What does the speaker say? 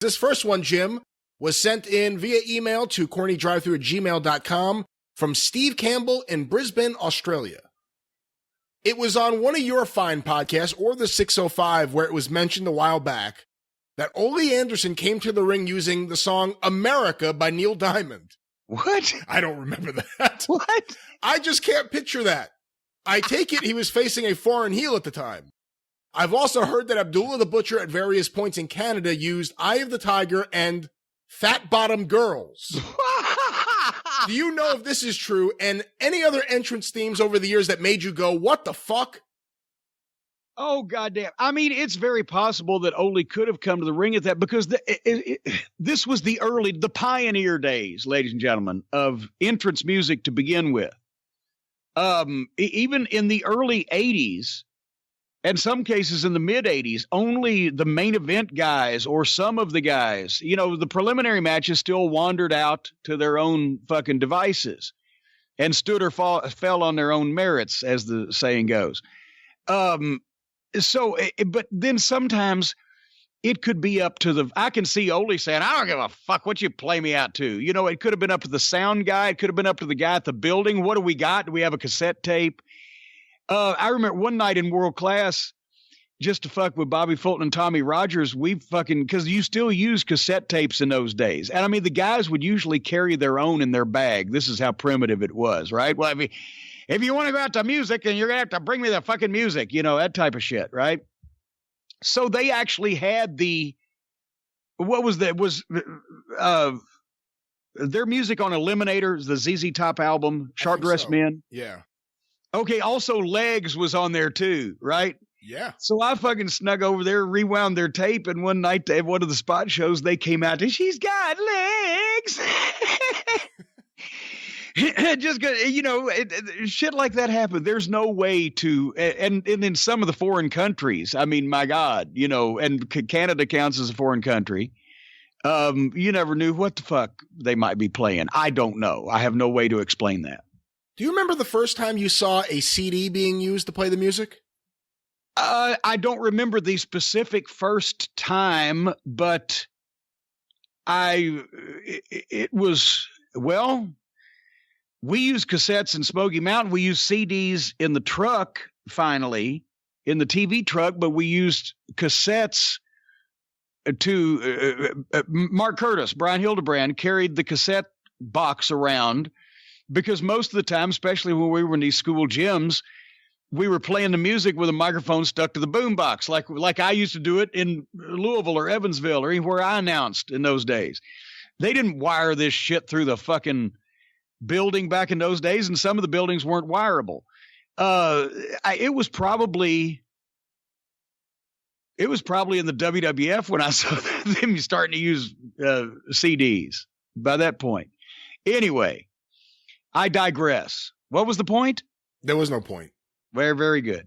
This first one, Jim, was sent in via email to CornyDriveThru@gmail.com from Steve Campbell in Brisbane, Australia. It was on one of your fine podcasts, or the 605, where it was mentioned a while back that Ole Anderson came to the ring using the song America by Neil Diamond. What? I don't remember that. What? I just can't picture that. I take it he was facing a foreign heel at the time. I've also heard that Abdullah the Butcher at various points in Canada used Eye of the Tiger and Fat Bottom Girls. Do you know if this is true, and any other entrance themes over the years that made you go, what the fuck? Oh, goddamn. I mean, it's very possible that Ole could have come to the ring at that, because this was the pioneer days, ladies and gentlemen, of entrance music to begin with. Even in the early 80s, and some cases in the mid 80s, only the main event guys or some of the guys, the preliminary matches still wandered out to their own fucking devices and stood or fell on their own merits, as the saying goes. But then sometimes it could be up to I can see Ole saying, I don't give a fuck what you play me out to. It could have been up to the sound guy. It could have been up to the guy at the building. What do we got? Do we have a cassette tape? I remember one night in World Class, just to fuck with Bobby Fulton and Tommy Rogers, because you still use cassette tapes in those days. And I mean, the guys would usually carry their own in their bag. This is how primitive it was, right? Well, if you want to go out to music, then you're going to have to bring me the fucking music, that type of shit, right? So they actually had their music on Eliminator, the ZZ Top album, Sharp Dressed Men. Yeah. Okay, also Legs was on there too, right? Yeah. So I fucking snuck over there, rewound their tape, and one night at one of the spot shows, they came out and she's got legs. Just shit like that happened. There's no way to, and in some of the foreign countries, I mean, my God, and Canada counts as a foreign country. You never knew what the fuck they might be playing. I don't know. I have no way to explain that. Do you remember the first time you saw a CD being used to play the music? I don't remember the specific first time, but we used cassettes in Smoky Mountain. We used CDs in the truck, finally, in the TV truck, but we used cassettes to Mark Curtis, Brian Hildebrand carried the cassette box around, because most of the time, especially when we were in these school gyms, we were playing the music with a microphone stuck to the boombox, like I used to do it in Louisville or Evansville or anywhere I announced in those days. They didn't wire this shit through the fucking building back in those days, and some of the buildings weren't wireable. It was probably in the WWF when I saw them starting to use CDs by that point. Anyway, I digress. What was the point? There was no point. Very, very good.